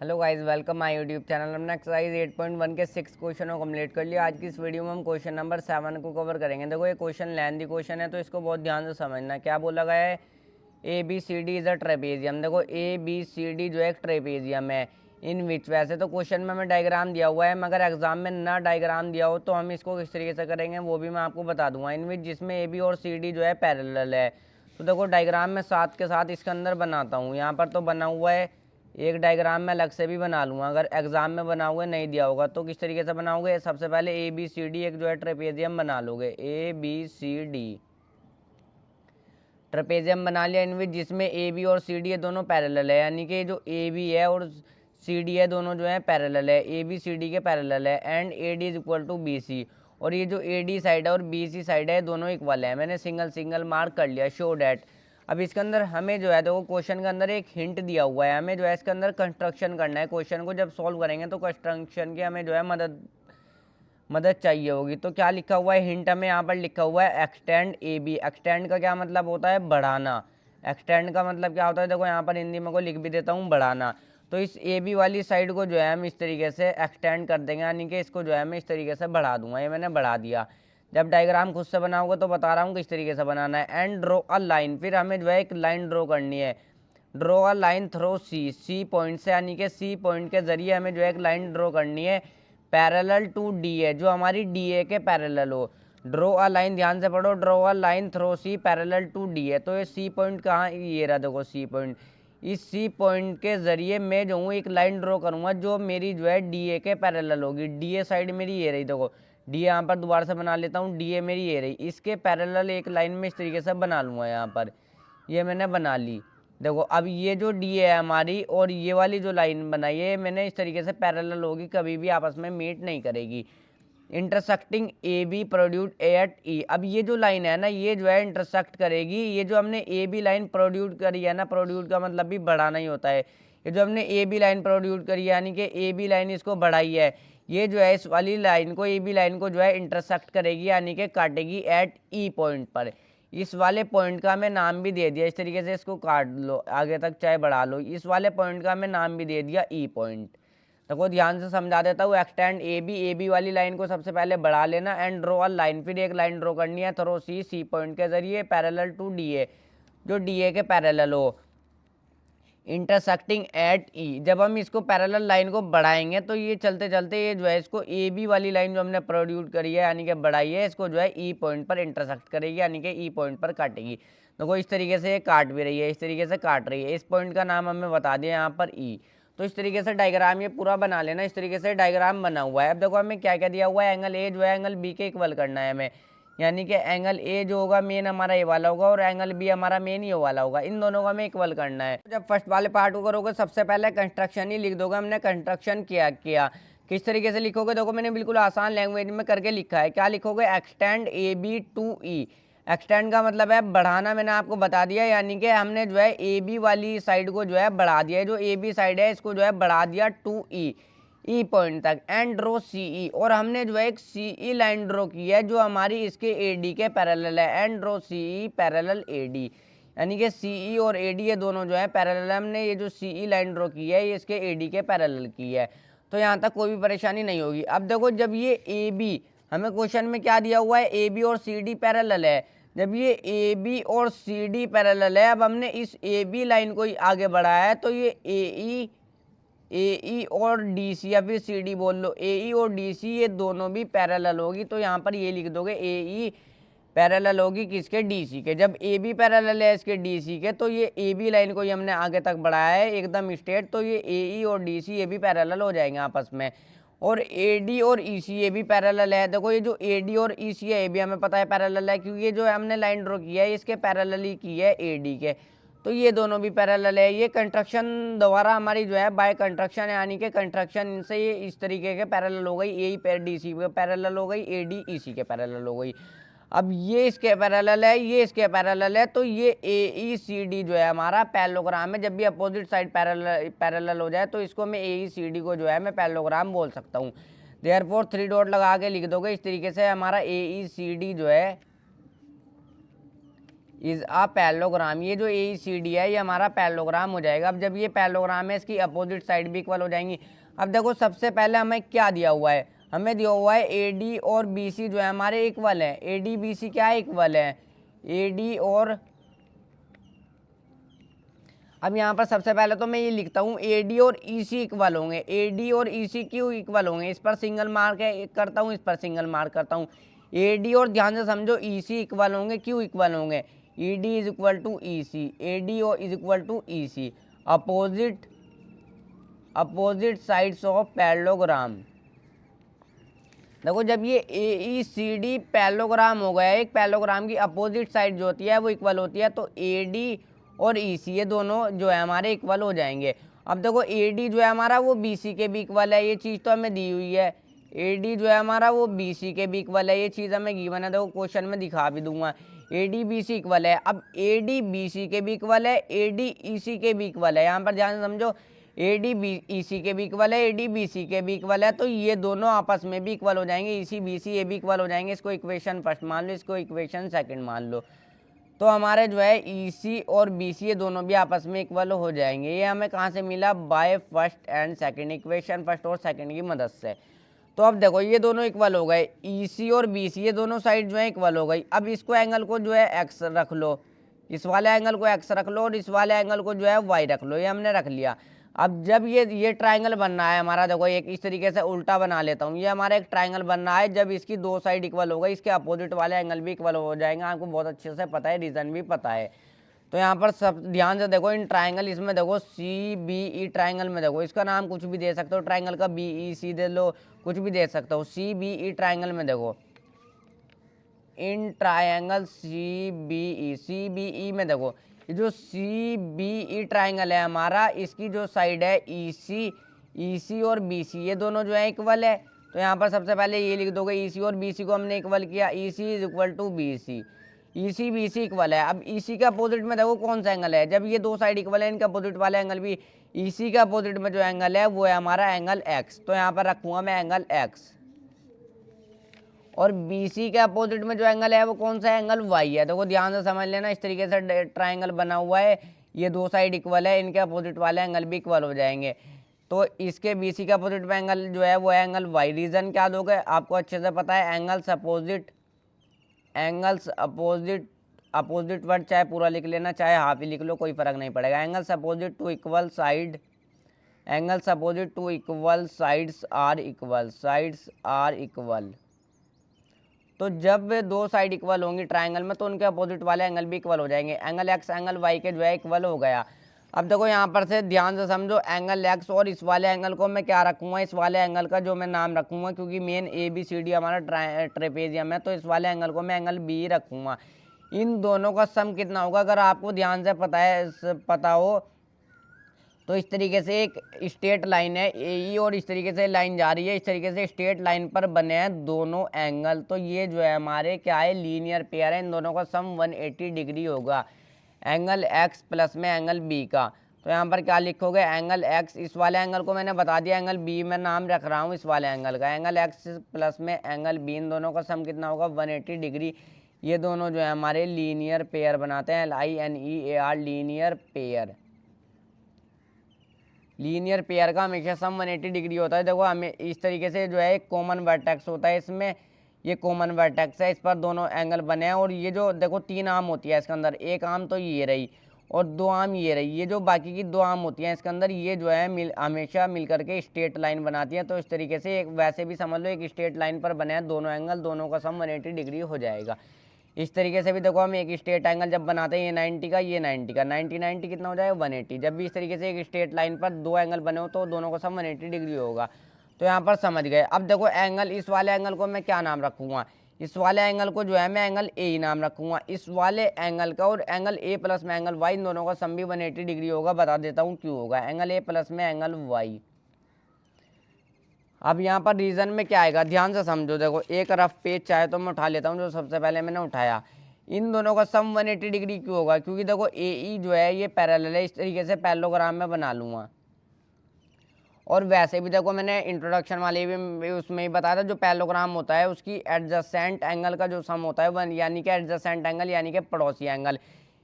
Hello guys, welcome my YouTube channel. हमने exercise 8.1 के 6 क्वेश्चनों को कंप्लीट कर लिया। आज की इस वीडियो में हम क्वेश्चन नंबर 7 को कवर करेंगे। देखो, ये क्वेश्चन लेंथी क्वेश्चन है तो इसको बहुत ध्यान से समझना। क्या बोला गया है? A B C D is a trapezium. देखो, ए बी सी डी जो है एक ट्रेपेजियम है। इन विच, वैसे तो क्वेश्चन में हमें डायग्राम दिया हुआ है, मगर एग्जाम में ना डायग्राम दिया हो तो हम इसको किस तरीके से करेंगे वो भी मैं आपको बता दूंगा। इन विच, जिसमें ए बी और सी डी जो है पैरेलल है। तो देखो, डायग्राम में साथ के साथ इसके अंदर बनाता हूँ। यहाँ पर तो बना हुआ है, एक डायग्राम में अलग से भी बना लूँगा। अगर एग्जाम में बनाओगे, नहीं दिया होगा तो किस तरीके से बनाओगे? सबसे पहले ए बी सी डी एक जो है ट्रेपेजियम बना लोगे। A B C D trapezium बना लिया। इन विच, जिसमें ए बी और सी डी ये दोनों पैरेलल है, यानी कि जो ए बी है और सी डी है दोनों जो है पैरेलल है, ए बी सी डी के पैरेलल है। And A D is equal to B C, और ये जो ए डी साइड है और बी सी साइड है दोनों इक्वल है। मैंने सिंगल सिंगल मार्क कर लिया। शो डैट, अब इसके अंदर हमें जो है, देखो क्वेश्चन के अंदर एक हिंट दिया हुआ है, हमें जो है इसके अंदर कंस्ट्रक्शन करना है। क्वेश्चन को जब सॉल्व करेंगे तो कंस्ट्रक्शन की हमें जो है मदद चाहिए होगी। तो क्या लिखा हुआ है हिंट में? यहाँ पर लिखा हुआ है एक्सटेंड ए बी। एक्सटेंड का क्या मतलब होता है? बढ़ाना। एक्सटेंड का मतलब क्या होता है? देखो, यहाँ पर हिंदी में को लिख भी देता हूँ, बढ़ाना। तो इस ए बी वाली साइड को जो है हम इस तरीके से एक्सटेंड कर देंगे, यानी कि इसको जो है मैं इस तरीके से बढ़ा दूंगा। ये मैंने बढ़ा दिया। जब डायग्राम खुद से बनाओगे तो बता रहा हूँ किस तरीके से बनाना है। एंड ड्रॉ अ लाइन, फिर हमें जो है एक लाइन ड्रॉ करनी है। Draw a line through C, C point से, यानी कि सी पॉइंट के जरिए हमें जो है एक लाइन ड्रॉ करनी है पैरेलल टू डी ए, जो हमारी डी ए के पैरेलल हो। ड्रॉ अ लाइन, ध्यान से पढ़ो, draw a line through C parallel to D A. तो ये सी पॉइंट कहाँ? ये रहा, देखो सी पॉइंट। इस सी पॉइंट के जरिए मैं जो हूँ एक लाइन ड्रॉ करूँगा जो मेरी जो है डी ए के पैरेलल होगी। डी ए साइड मेरी ये रही, देखो डी ए, यहाँ पर दोबारा से बना लेता हूँ, डी ए मेरी ये रही, इसके पैरेलल एक लाइन में इस तरीके से बना लूँगा। यहाँ पर ये मैंने बना ली। देखो, अब ये जो डी है हमारी और ये वाली जो लाइन बनाई है मैंने इस तरीके से पैरेलल होगी, कभी भी आपस में मीट नहीं करेगी। Intersecting A B produce at E, अब ये जो लाइन है ना ये जो है इंटरसेक्ट करेगी। ये जो हमने ए बी लाइन प्रोड्यूस करी है ना, प्रोड्यूस का मतलब भी बढ़ाना ही होता है। ये जो हमने ए बी लाइन प्रोड्यूस करी है, यानी कि ए बी लाइन इसको बढ़ाई है, ये जो है इस वाली लाइन को, ए बी लाइन को जो है इंटरसेक्ट करेगी, यानी कि काटेगी एट ई पॉइंट पर। इस वाले पॉइंट का मैं नाम भी दे दिया, इस तरीके से इसको काट लो, आगे तक चाहे बढ़ा लो। इस वाले पॉइंट का मैं नाम भी दे दिया ई पॉइंट। देखो, ध्यान से समझा देता हूँ। एक्सटेंड ए बी वाली लाइन को सबसे पहले बढ़ा लेना। एंड ड्रॉ अ लाइन, फिर एक लाइन ड्रॉ करनी है थ्रो सी, सी पॉइंट के जरिए पैरेलल टू डी ए, जो डी ए के पैरेलल हो। इंटरसेक्टिंग एट ई, जब हम इसको पैरेलल लाइन को बढ़ाएंगे तो ये चलते चलते ये जो है इसको ए बी वाली लाइन जो हमने प्रोड्यूस करी है, यानी कि बढ़ाई है, इसको जो है ई पॉइंट पर इंटरसेक्ट करेगी, यानी कि ई पॉइंट पर काटेगी। देखो, इस तरीके से ये काट भी रही है, इस तरीके से काट रही है। इस पॉइंट का नाम हमें बता दिया यहाँ पर ई। तो इस तरीके से डायग्राम ये पूरा बना लेना। इस तरीके से डायग्राम बना हुआ है। अब देखो, हमें क्या क्या दिया हुआ है? एंगल ए जो है एंगल बी के इक्वल करना है हमें, यानी कि एंगल ए जो होगा मेन हमारा ये वाला होगा और एंगल बी हमारा मेन ये वाला होगा। इन दोनों का हमें इक्वल करना है। जब फर्स्ट वाले पार्ट को करोगे सबसे पहले कंस्ट्रक्शन ही लिख दोगे। हमने कंस्ट्रक्शन किया किस तरीके से लिखोगे? देखो, मैंने बिल्कुल आसान लैंग्वेज में करके लिखा है। क्या लिखोगे? Extend A B to E. Extend का मतलब है बढ़ाना, मैंने आपको बता दिया, यानी कि हमने जो है ए बी वाली साइड को जो है बढ़ा दिया, जो ए बी साइड है इसको जो है बढ़ा दिया टू ई, ई पॉइंट तक। एंड ड्रो सी ई, और हमने जो है एक सी ई लाइन ड्रॉ की है जो हमारी इसके ए डी के पैरेलल है। And draw C E parallel A D, यानी कि सी ई और ए डी ये दोनों जो है पैरेलल है। हमने ये जो सी ई लाइन ड्रॉ की है ये इसके ए डी के पैरेलल की है। तो यहाँ तक कोई भी परेशानी नहीं होगी। अब देखो, जब ये ए बी, हमें क्वेश्चन में क्या दिया हुआ है? ए बी और सी डी पैरेलल है। जब ये ए बी और सी डी पैरेलल है, अब हमने इस ए बी लाइन को आगे बढ़ाया है, तो ये ए ई और डी सी, या फिर सी डी बोल लो, ए ई और डी सी ये दोनों भी पैरेलल होगी। तो यहाँ पर ये लिख दोगे ए ई पैरेलल होगी किसके? डी सी के। जब ए बी पैरेलल है इसके डी सी के, तो ये ए बी लाइन को ही हमने आगे तक बढ़ाया है एकदम स्ट्रेट, तो ये ए ई और डी सी ये भी पैरेलल हो जाएंगे आपस में। और ए डी और ई सी ये भी पैरेलल है। देखो, ये जो ए डी और ई सी है ये भी हमें पता है पैरेलल है, क्योंकि ये जो हमने लाइन ड्रॉ किया है इसके पैरेलल ही की है ए डी के। तो ये दोनों भी पैरेलल है। ये कंस्ट्रक्शन द्वारा हमारी जो है बाय कंस्ट्रक्शन, यानी कि कंस्ट्रक्शन इनसे ये इस तरीके के पैरेलल हो गई, ए पे डी सी के पैरेलल हो गई, ए डी ई सी के पैरेलल हो गई। अब ये इसके पैरेलल है, ये इसके पैरेलल है, तो ये ए ई सी डी जो है हमारा पैरेललोग्राम है। जब भी अपोजिट साइड पैरेलल हो जाए तो इसको मैं ए ई सी डी को जो है मैं पैरेललोग्राम बोल सकता हूँ। देयरफॉर 3 डॉट लगा के लिख दोगे इस तरीके से, हमारा ए ई सी डी जो है इज अ पैरेललोग्राम। ये जो AECD है ये हमारा पैरेललोग्राम हो जाएगा। अब जब ये पैरेललोग्राम है इसकी अपोजिट साइड भी इक्वल हो जाएंगी। अब देखो सबसे पहले हमें क्या दिया हुआ है, हमें दिया हुआ है AD और BC जो है हमारे इक्वल है। AD BC क्या है, इक्वल है। AD और अब यहाँ पर सबसे पहले तो मैं ये लिखता हूँ AD और EC इक्वल होंगे। AD और EC क्यों इक्वल होंगे, इस पर सिंगल मार्क है करता हूँ, इस पर सिंगल मार्क करता हूँ। AD और ध्यान से समझो EC इक्वल होंगे, क्यों इक्वल होंगे, ED is equal to EC, AD is equal to EC, opposite sides of parallelogram. देखो जब ये AECD पैरेललोग्राम हो गया, एक पैरेललोग्राम की अपोजिट साइड जो होती है वो इक्वल होती है, तो AD और EC ये दोनों जो है हमारे इक्वल हो जाएंगे। अब देखो AD जो है हमारा वो BC के भी इक्वल है, ये चीज़ तो हमें दी हुई है। AD जो है हमारा वो BC के भी इक्वल है, ये चीज़ हमें गिवन है, देखो क्वेश्चन में दिखा भी दूंगा। AD BC इक्वल है। अब AD BC के भी इक्वल है, AD EC के भी इक्वल है। यहाँ पर ध्यान से समझो, AD EC के भी इक्वल है, AD BC के भी इक्वल है, तो ये दोनों आपस में भी इक्वल हो जाएंगे। EC BC ये भी इक्वल हो जाएंगे। इसको इक्वेशन फर्स्ट मान लो, इसको इक्वेशन सेकंड मान लो, तो हमारे जो है EC और BC ये दोनों भी आपस में इक्वल हो जाएंगे। ये हमें कहाँ से मिला, by first and second, equation first और सेकंड की मदद से। तो अब देखो ये दोनों इक्वल हो गए, EC और BC ये दोनों साइड जो है इक्वल हो गई। अब इसको एंगल को जो है x रख लो, इस वाले एंगल को x रख लो और इस वाले एंगल को जो है y रख लो, ये हमने रख लिया। अब जब ये ट्राइंगल बन रहा है हमारा, देखो एक इस तरीके से उल्टा बना लेता हूँ, ये हमारा एक ट्राइंगल बन रहा है। जब इसकी दो साइड इक्वल हो गई, इसके अपोजिट वाले एंगल भी इक्वल हो जाएंगे, आपको बहुत अच्छे से पता है, रीजन भी पता है। तो यहाँ पर सब ध्यान से देखो, इन ट्राइंगल इसमें देखो CBE ट्राइंगल में देखो, इसका नाम कुछ भी दे सकते हो, ट्राइंगल का BEC दे लो, कुछ भी दे सकते हो। CBE ट्राइंगल में देखो, इन ट्राइंगल CBE में देखो, ये जो CBE ट्राइंगल है हमारा, इसकी जो साइड है EC और BC ये दोनों जो है इक्वल है। तो यहाँ पर सबसे पहले ये लिख दोगे, EC और BC को हमने इक्वल किया, EC is equal to BC, EC BC equal है। अब EC का अपोजिट में देखो कौन सा एंगल है, जब ये दो साइड इक्वल है, इनका अपोजिट वाला एंगल भी, EC का अपोजिट में जो एंगल है वो है हमारा एंगल X, तो यहाँ पर रखूंगा मैं एंगल X। और BC के अपोजिट में जो एंगल है वो कौन सा एंगल Y है। देखो ध्यान से समझ लेना, इस तरीके से ट्राइंगल बना हुआ है, ये दो साइड इक्वल है, इनके अपोजिट वाले एंगल भी इक्वल हो जाएंगे। तो इसके BC का अपोजिट में एंगल जो है वो है एंगल Y। रीजन क्या दोगे, आपको अच्छे से पता है, अपोजिट वर्ड चाहे पूरा लिख लेना चाहे हाफ ही लिख लो, कोई फर्क नहीं पड़ेगा। Angles opposite to equal sides are equal. तो जब दो साइड इक्वल होंगी ट्राइंगल में, तो उनके अपोजिट वाले एंगल भी इक्वल हो जाएंगे। एंगल X एंगल Y के जो है इक्वल हो गया। अब देखो यहाँ पर से ध्यान से समझो, एंगल X और इस वाले एंगल को मैं क्या रखूँगा, इस वाले एंगल का जो मैं नाम रखूँगा, क्योंकि मेन ABCD हमारा ट्रेपेजियम है, तो इस वाले एंगल को मैं एंगल B रखूँगा। इन दोनों का सम कितना होगा, अगर आपको ध्यान से पता हो तो इस तरीके से एक स्ट्रेट लाइन है AE और इस तरीके से लाइन जा रही है, इस तरीके से स्ट्रेट लाइन पर बने हैं दोनों एंगल, तो ये जो है हमारे क्या है, लीनियर पेयर है। इन दोनों का सम 180 डिग्री होगा, एंगल X प्लस में एंगल B का। तो यहाँ पर क्या लिखोगे, एंगल X, इस वाले एंगल को मैंने बता दिया, एंगल B में नाम रख रहा हूँ इस वाले एंगल का, एंगल X प्लस में एंगल B, इन दोनों का सम कितना होगा, 180 डिग्री। ये दोनों जो है हमारे लीनियर पेयर बनाते हैं, LINEAR लीनियर पेयर का हमेशा सम 180 डिग्री होता है। देखो हमें इस तरीके से जो है एक कॉमन वर्टेक्स होता है, इसमें ये कॉमन वर्टेक्स है, इस पर दोनों एंगल बने हैं। और ये जो देखो तीन आर्म होती है इसके अंदर, एक आर्म तो ये रही और दो आर्म ये रही, ये जो बाकी की दो आर्म होती हैं इसके अंदर, ये जो है हमेशा मिल करके स्ट्रेट लाइन बनाती हैं। तो इस तरीके से एक वैसे भी समझ लो, एक स्ट्रेट लाइन पर बने हैं दोनों एंगल, दोनों का सम 180 डिग्री हो जाएगा। इस तरीके से भी देखो हम एक स्ट्रेट एंगल जब बनाते हैं, ये 90 का ये 90 का, 90 कितना हो जाएगा, 180। जब भी इस तरीके से एक स्ट्रेट लाइन पर दो एंगल बने हो तो दोनों का सम 180 डिग्री होगा। तो यहाँ पर समझ गए। अब देखो एंगल, इस वाले एंगल को मैं क्या नाम रखूँगा, इस वाले एंगल को जो है मैं एंगल A ही नाम रखूँगा। इस वाले एंगल का और एंगल A प्लस में एंगल Y, इन दोनों का सम भी 180 डिग्री होगा। बता देता हूँ क्यों होगा, एंगल A प्लस में एंगल Y। अब यहाँ पर रीजन में क्या आएगा, ध्यान से समझो। देखो एक रफ पेज चाहे तो मैं उठा लेता हूँ, जो सबसे पहले मैंने उठाया, इन दोनों का सम 180 डिग्री क्यों होगा, क्योंकि देखो AE जो है ये पैरेलल है, इस तरीके से पैरेललोग्राम में बना लूँगा। और वैसे भी देखो मैंने इंट्रोडक्शन वाले भी उसमें ही बताया था, जो पैरेललोग्राम होता है उसकी एडजेसेंट एंगल का जो सम होता है वन, यानी कि एडजेसेंट एंगल यानी कि पड़ोसी एंगल,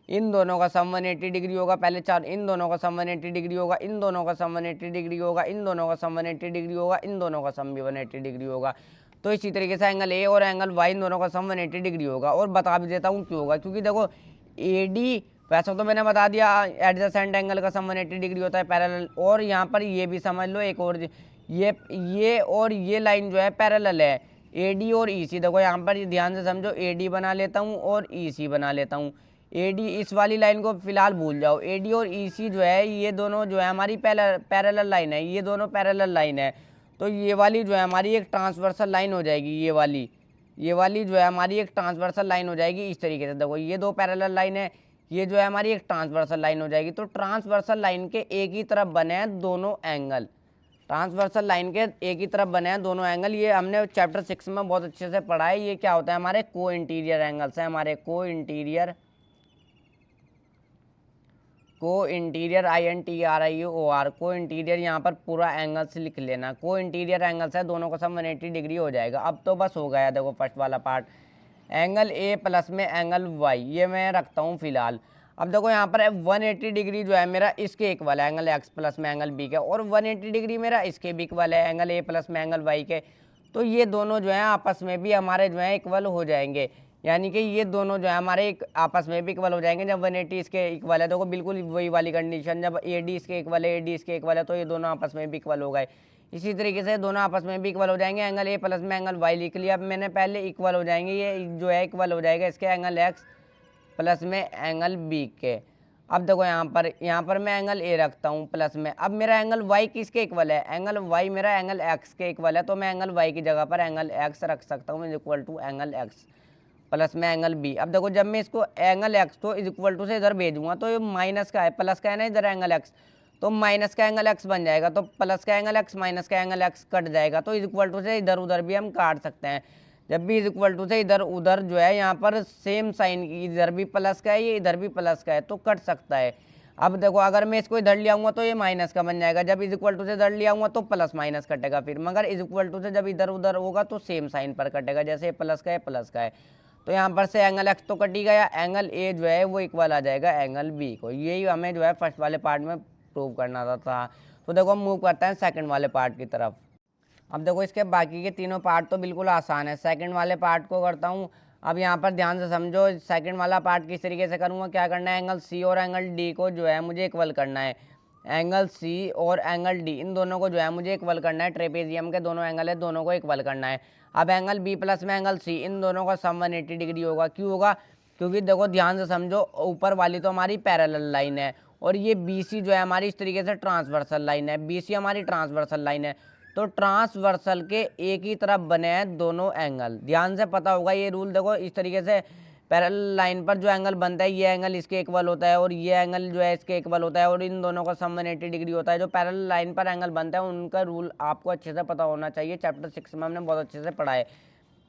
इन दोनों का सम 180 डिग्री होगा। पहले चार, इन दोनों का सम 180 डिग्री होगा, इन दोनों का सम 180 डिग्री होगा, इन दोनों का सम 180 डिग्री होगा, इन दोनों का सम भी 180 डिग्री होगा। तो इसी तरीके से एंगल ए और एंगल वाई इन दोनों का सम 180 डिग्री होगा। और बता भी देता हूँ क्यों होगा, क्योंकि देखो ए डी, वैसे तो मैंने बता दिया एडजेसेंट एंगल का सम 180 डिग्री होता है पैरेलल, और यहाँ पर ये भी समझ लो एक और, ये और ये लाइन जो है पैरेलल है, ए डी और ई सी। देखो यहाँ पर ध्यान से समझो, ए डी बना लेता हूँ और ई सी बना लेता हूँ। ए डी, इस वाली लाइन को फिलहाल भूल जाओ, ए डी और ई सी जो है ये दोनों जो है हमारी पैरेलल लाइन है, ये दोनों पैरेलल लाइन है। तो ये वाली जो है हमारी एक ट्रांसवर्सल लाइन हो जाएगी, ये वाली जो है हमारी एक ट्रांसवर्सल लाइन हो जाएगी इस तरीके से। देखो ये दो पैरेलल लाइन है, ये जो है हमारी एक ट्रांसवर्सल लाइन हो जाएगी। तो ट्रांसवर्सल लाइन के एक ही तरफ बने हैं दोनों एंगल, ट्रांसवर्सल लाइन के एक ही तरफ बने हैं दोनों एंगल। ये हमने चैप्टर 6 में बहुत अच्छे से पढ़ा है। ये क्या होता है, हमारे को इंटीरियर एंगल्स है, हमारे को इंटीरियर INTERIOR, को इंटीरियर, यहाँ पर पूरा एंगल्स लिख लेना, को इंटीरियर एंगल्स है, दोनों का सम 180 डिग्री हो जाएगा। अब तो बस हो गया, देखो फर्स्ट वाला पार्ट, एंगल ए प्लस में एंगल वाई, ये मैं रखता हूँ फिलहाल। अब देखो यहाँ पर 180 डिग्री जो है मेरा इसके इक्वल है एंगल एक्स प्लस में एंगल बी के, और 180 डिग्री मेरा इसके भी इक्वल है एंगल ए प्लस में एंगल वाई के। तो ये दोनों जो है आपस में भी हमारे जो है इक्वल हो जाएंगे, यानी कि ये दोनों जो है हमारे एक आपस में भी इक्वल हो जाएंगे जब 180 इसके इक्वल है। देखो बिल्कुल वही वाली कंडीशन, जब ए डी इसके इक्वल है, ए डी इसके इक्वल है, तो ये दोनों आपस में भी इक्वल हो गए। इसी तरीके से दोनों आपस में भी इक्वल हो जाएंगे, एंगल ए प्लस में एंगल वाई लिख लिया अब मैंने पहले, इक्वल हो जाएंगे, ये जो है इक्वल हो जाएगा इसके एंगल एक्स प्लस में एंगल बी के। अब देखो यहाँ पर मैं एंगल ए रखता हूँ प्लस में, अब मेरा एंगल वाई किसके इक्वल है, एंगल वाई मेरा एंगल एक्स के इक्वल है, तो मैं एंगल वाई की जगह पर एंगल एक्स रख सकता हूँ, is equal to angle x plus में एंगल बी। अब देखो जब मैं इसको एंगल एक्स को इज इक्वल टू से इधर भेजूंगा तो ये माइनस का है, प्लस का है ना इधर एंगल एक्स, तो माइनस का एंगल एक्स बन जाएगा, तो प्लस का एंगल एक्स माइनस का एंगल एक्स कट जाएगा, तो इज इक्वल टू से इधर उधर भी हम काट सकते हैं। जब भी इज इक्वल टू से इधर उधर जो है यहाँ पर सेम साइन, इधर भी प्लस का है, ये इधर भी प्लस का है, तो कट सकता है। अब देखो अगर मैं इसको इधर ले आऊंगा तो ये माइनस का बन जाएगा, जब इज इक्वल टू से इधर ले आऊंगा तो प्लस माइनस कटेगा फिर, मगर इज इक्वल टू से जब इधर उधर होगा तो सेम साइन पर कटेगा, जैसे प्लस का है प्लस का है। तो यहाँ पर से एंगल एक्स तो कट ही गया, एंगल ए जो है वो इक्वल आ जाएगा एंगल बी को। यही हमें जो है फर्स्ट वाले पार्ट में प्रूव करना था। तो देखो हम मूव करते हैं सेकंड वाले पार्ट की तरफ। अब देखो इसके बाकी के तीनों पार्ट तो बिल्कुल आसान है, सेकंड वाले पार्ट को करता हूँ। अब यहाँ पर ध्यान से समझो, सेकंड वाला पार्ट किस तरीके से करूँगा, क्या करना है, एंगल सी और एंगल डी को जो है मुझे इक्वल करना है, एंगल सी और एंगल डी इन दोनों को जो है मुझे इक्वल करना है, ट्रेपेजियम के दोनों एंगल है, दोनों को इक्वल करना है। अब एंगल बी प्लस में एंगल सी, इन दोनों का सम 180 डिग्री होगा। क्यों होगा, क्योंकि देखो ध्यान से समझो, ऊपर वाली तो हमारी पैरेलल लाइन है और ये बी सी जो है हमारी इस तरीके से ट्रांसवर्सल लाइन है, बी सी हमारी ट्रांसवर्सल लाइन है। तो ट्रांसवर्सल के एक ही तरफ बने हैं दोनों एंगल, ध्यान से पता होगा ये रूल। देखो इस तरीके से पैरेलल लाइन पर जो एंगल बनता है, ये एंगल इसके इक्वल होता है और ये एंगल जो है इसके इक्वल होता है, और इन दोनों का सम 180 डिग्री होता है। जो पैरेलल लाइन पर एंगल बनता है उनका रूल आपको अच्छे से पता होना चाहिए, चैप्टर 6 में हमने बहुत अच्छे से पढ़ा है।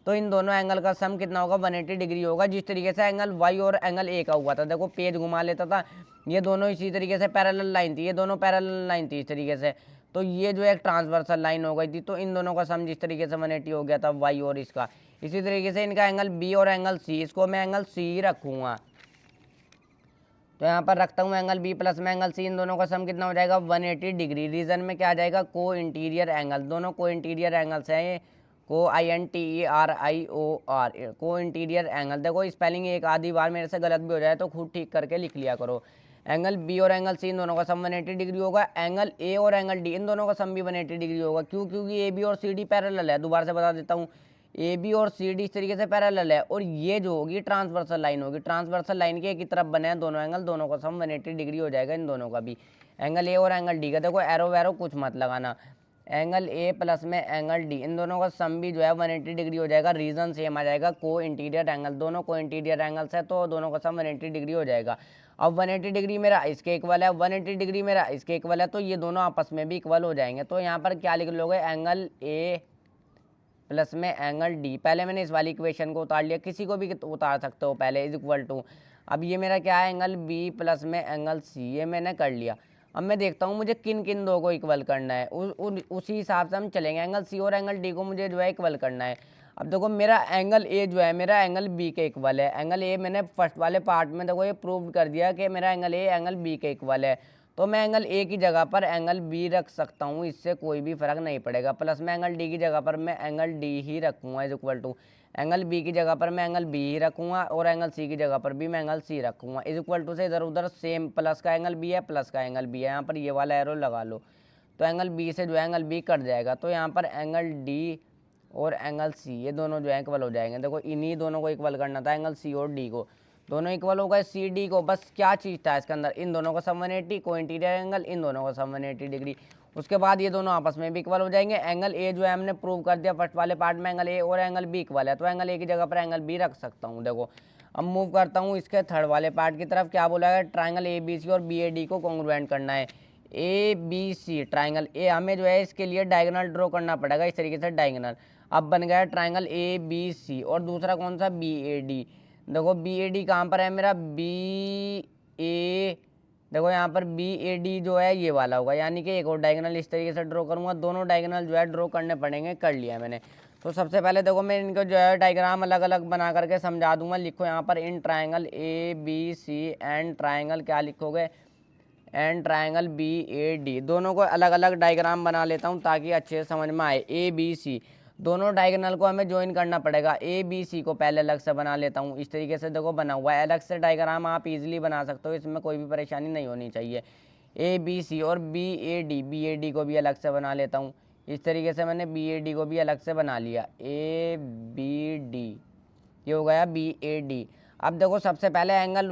तो इन दोनों एंगल का सम कितना होगा, 180 डिग्री होगा, जिस तरीके से एंगल वाई और एंगल ए का हुआ था। देखो पेज घुमा लेता था, ये दोनों इसी तरीके से पैरेलल लाइन थी, ये दोनों पैरेलल लाइन थी इस तरीके से, तो ये जो एक ट्रांसवर्सल लाइन हो गई थी। तो इन दोनों का सम जिस तरीके से 180 हो गया था वाई और इसका, इसी तरीके से इनका एंगल बी और एंगल सी, इसको मैं एंगल सी रखूँगा। तो यहाँ पर रखता हूँ एंगल बी प्लस में एंगल सी, इन दोनों का सम कितना हो जाएगा, 180 डिग्री। रीजन में क्या आ जाएगा, को इंटीरियर एंगल, दोनों को इंटीरियर एंगल्स हैं, को INTERIOR, को इंटीरियर एंगल। देखो स्पेलिंग एक आधी बार मेरे से गलत भी हो जाए तो खुद ठीक करके लिख लिया करो। एंगल बी और एंगल सी इन दोनों का सम 180 डिग्री होगा। एंगल ए और एंगल डी इन दोनों का सम भी 180 डिग्री होगा। क्यों, क्योंकि ए बी और सी डी पैरेलल है। दोबारा से बता देता हूँ, ए बी और सी डी इस तरीके से पैरेलल है, और ये जो होगी ट्रांसवर्सल लाइन होगी, ट्रांसवर्सल लाइन के एक ही तरफ बने हैं दोनों एंगल, दोनों का सम 180 डिग्री हो जाएगा इन दोनों का भी। एंगल ए और एंगल डी का देखो एरो वैरो कुछ मत लगाना, एंगल ए प्लस में एंगल डी इन दोनों का सम भी जो है 180 डिग्री हो जाएगा। रीजन सेम आ जाएगा, को इंटीरियर एंगल, दोनों को इंटीरियर एंगल्स है तो दोनों का सम 180 डिग्री हो जाएगा। अब 180 डिग्री मेरा इसके इक्वल है, 180 डिग्री मेरा इसके इक्वल है, तो ये दोनों आपस में भी इक्वल हो जाएंगे। तो यहाँ पर क्या लिख लोगे, एंगल ए प्लस में एंगल डी। पहले मैंने इस वाली इक्वेशन को उतार लिया, किसी को भी उतार सकते हो पहले, इज इक्वल टू, अब ये मेरा क्या है, एंगल बी प्लस में एंगल सी, ये मैंने कर लिया। अब मैं देखता हूँ मुझे किन किन दो को इक्वल करना है, उसी हिसाब से हम चलेंगे। एंगल सी और एंगल डी को मुझे जो है इक्वल करना है। अब देखो मेरा एंगल ए जो है मेरा एंगल बी के इक्वल है। एंगल ए मैंने फर्स्ट वाले पार्ट में देखो ये प्रूव कर दिया कि मेरा एंगल ए एंगल बी के इक्वल है, तो मैं एंगल ए की जगह पर एंगल बी रख सकता हूँ, इससे कोई भी फर्क नहीं पड़ेगा। प्लस में एंगल डी की जगह पर मैं एंगल डी ही रखूँगा is equal to angle B की जगह पर मैं एंगल बी ही रखूँगा और एंगल सी की जगह पर भी मैं एंगल सी रखूँगा। इज इक्वल टू से इधर उधर सेम प्लस का एंगल बी है प्लस का एंगल बी है, यहाँ पर ये वाला एरो लगा लो तो एंगल बी से जो है एंगल बी कट जाएगा। तो यहाँ पर एंगल डी और एंगल सी ये दोनों जो है इक्वल हो जाएंगे। देखो इन्हीं दोनों को इक्वल करना था, एंगल सी और डी को, दोनों इक्वल हो गए। सी डी को बस क्या चीज़ था इसके अंदर, इन दोनों का सम 180, को इंटीरियर एंगल इन दोनों का सम 180 डिग्री। उसके बाद ये दोनों आपस में भी इक्वल हो जाएंगे। एंगल ए जो है हमने प्रूव कर दिया फर्स्ट वाले पार्ट में, एंगल ए और एंगल बी इक्वल है, तो एंगल ए की जगह पर एंगल बी रख सकता हूँ। देखो अब मूव करता हूँ इसके थर्ड वाले पार्ट की तरफ। क्या बोला है, ट्राइंगल ए बी सी और बी ए डी को कॉन्ग्रुएंट करना है। A B C triangle A, हमें जो है इसके लिए डायगोनल ड्रॉ करना पड़ेगा इस तरीके से डायगोनल। अब बन गया ट्राइंगल ए बी सी और दूसरा कौन सा, बी ए डी। देखो बी ए डी कहाँ पर है मेरा, बी ए, देखो यहाँ पर बी ए डी जो है ये वाला होगा, यानी कि एक और डायगोनल इस तरीके से ड्रॉ करूँगा। दोनों डायगोनल जो है ड्रॉ करने पड़ेंगे, कर लिया मैंने। तो सबसे पहले देखो मैं इनको जो है डायग्राम अलग अलग बना करके समझा दूंगा। लिखो यहाँ पर in triangle A B C and triangle, क्या लिखोगे, and triangle B A D. दोनों को अलग अलग डायग्राम बना लेता हूँ ताकि अच्छे से समझ में आए। ए बी सी दोनों डायगोनल को हमें ज्वाइन करना पड़ेगा। ए बी सी को पहले अलग से बना लेता हूँ, इस तरीके से देखो बना हुआ है। अलग से डायग्राम आप इजीली बना सकते हो, इसमें कोई भी परेशानी नहीं होनी चाहिए। ए बी सी और बी ए डी को भी अलग से बना लेता हूँ। इस तरीके से मैंने बी ए डी को भी अलग से बना लिया। ए बी डी ये हो गया बी ए डी। अब देखो सबसे पहले एंगल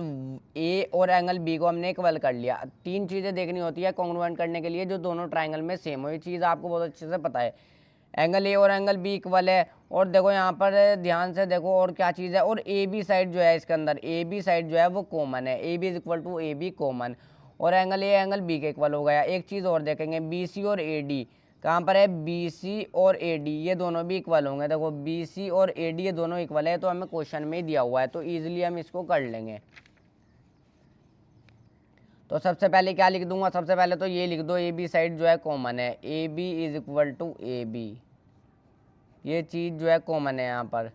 ए और एंगल बी को हमने इक्वल कर लिया। तीन चीज़ें देखनी होती है कॉन्ग्रुएंट करने के लिए जो दोनों ट्राइंगल में सेम हो, ये चीज़ आपको बहुत अच्छे से पता है। एंगल ए और एंगल बी इक्वल है, और देखो यहाँ पर ध्यान से देखो और क्या चीज़ है, और ए बी साइड जो है इसके अंदर ए बी साइड जो है वो कॉमन है। A B is equal to A B common, और एंगल ए एंगल बी के इक्वल हो गया। एक चीज़ और देखेंगे, बी सी और ए डी कहाँ पर है, बी सी और ए डी ये दोनों भी इक्वल होंगे। देखो बी सी और ए डी ये दोनों इक्वल है, तो हमें क्वेश्चन में ही दिया हुआ है, तो ईजिली हम इसको कर लेंगे। तो सबसे पहले क्या लिख दूंगा, सबसे पहले तो ये लिख दो ए बी साइड जो है कॉमन है, A B is equal to A B, ये चीज़ जो है कॉमन है यहाँ पर,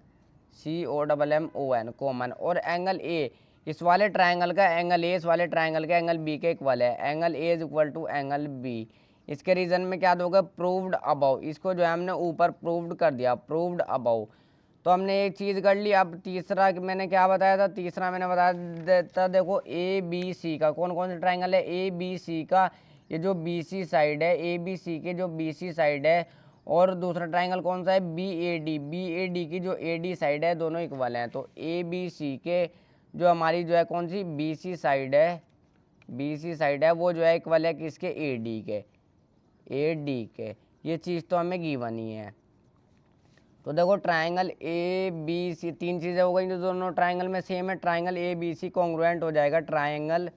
C O double M O N common. और एंगल ए इस वाले ट्रायंगल का एंगल ए इस वाले ट्रायंगल का एंगल बी के इक्वल है, angle A is equal to angle B. इसके रीजन में क्या दोगे, प्रूव्ड अबव, इसको जो है हमने ऊपर प्रूव्ड कर दिया, प्रूव्ड अबव। तो हमने एक चीज़ कर ली। अब तीसरा मैंने क्या बताया था, तीसरा मैंने बताया देता, देखो ए बी सी का कौन कौन सा ट्रायंगल है, ए बी सी का ये जो बी सी साइड है, ए बी सी के जो बी सी साइड है, और दूसरा ट्रायंगल कौन सा है, बी ए डी की जो ए डी साइड है, दोनों इक्वल हैं। तो ए बी सी के जो हमारी जो है कौन सी बी सी साइड है, बी सी साइड है वो जो है इक्वल है किसके, ए डी के, ए डी के। ये चीज़ तो हमें गिवन ही है। तो देखो ट्रायंगल ए बी सी, तीन चीज़ें हो गई जो दोनों ट्रायंगल में सेम है। Triangle A B C congruent हो जाएगा ट्रायंगल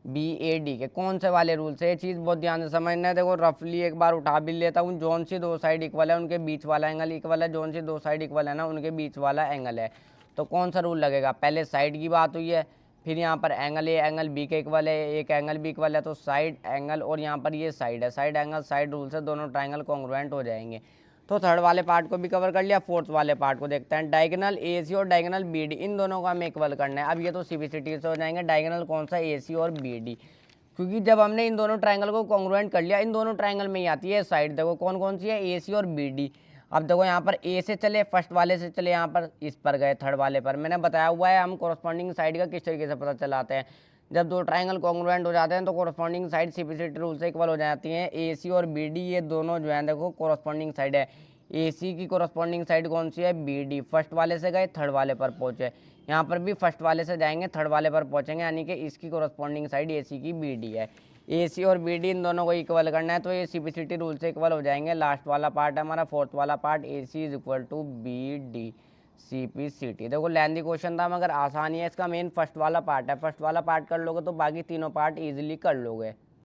बी ए डी के। कौन से वाले रूल से, ये चीज़ बहुत ध्यान से समझना है। देखो रफली एक बार उठा भी लेता हूँ, जोन सी दो साइड इक्वल है उनके बीच वाला एंगल इक्वल है, जोन सी दो साइड इक्वल है ना उनके बीच वाला एंगल है। तो कौन सा रूल लगेगा, पहले साइड की बात हुई है, फिर यहाँ पर एंगल ए एंगल बी के इक्वल है, एक एंगल बी इक्वल है, तो साइड एंगल, और यहाँ पर ये साइड है, साइड एंगल साइड रूल से दोनों ट्रायंगल कॉन्ग्रुएंट हो जाएंगे। तो थर्ड वाले पार्ट को भी कवर कर लिया। फोर्थ वाले पार्ट को देखते हैं, डायगोनल ए सी और डायगोनल बी डी, इन दोनों को हमें इक्वल करना है। अब ये तो सीबीसीटी से हो जाएंगे, डायगोनल कौन सा, ए सी और बी डी, क्योंकि जब हमने इन दोनों ट्रायंगल को कॉन्ग्रुएंट कर लिया, इन दोनों ट्रायंगल में ही आती है साइड। देखो कौन कौन सी है, ए सी और बी डी। अब देखो यहाँ पर ए से चले, फर्स्ट वाले से चले, यहाँ पर इस पर गए थर्ड वाले पर। मैंने बताया हुआ है हम कोरस्पॉन्डिंग साइड का किस तरीके से पता चलाते हैं। जब दो ट्रायंगल कॉन्ग्रुएंट हो जाते हैं तो कोरस्पॉन्डिंग साइड सीबीसीटी रूल से इक्वल हो जाती हैं। ए सी और बी डी ये दोनों जो है देखो कोरस्पॉन्डिंग साइड है। ए सी की कोरस्पॉन्डिंग साइड कौन सी है, बी डी। फर्स्ट वाले से गए थर्ड वाले पर पहुंचे, यहाँ पर भी फर्स्ट वाले से जाएंगे थर्ड वाले पर पहुंचेंगे, यानी कि इसकी कोरस्पॉन्डिंग साइड ए सी की बी डी है। ए सी और बी डी इन दोनों को इक्वल करना है, तो ये सीबीसीटी रूल से इक्वल हो जाएंगे। लास्ट वाला पार्ट है हमारा फोर्थ वाला part, A C is equal to B D C P C T. देखो लेंथी क्वेश्चन था मगर आसानी है इसका, मेन फर्स्ट वाला पार्ट है, फर्स्ट वाला पार्ट कर लोगे तो बाकी तीनों पार्ट ईजिली कर लोगे।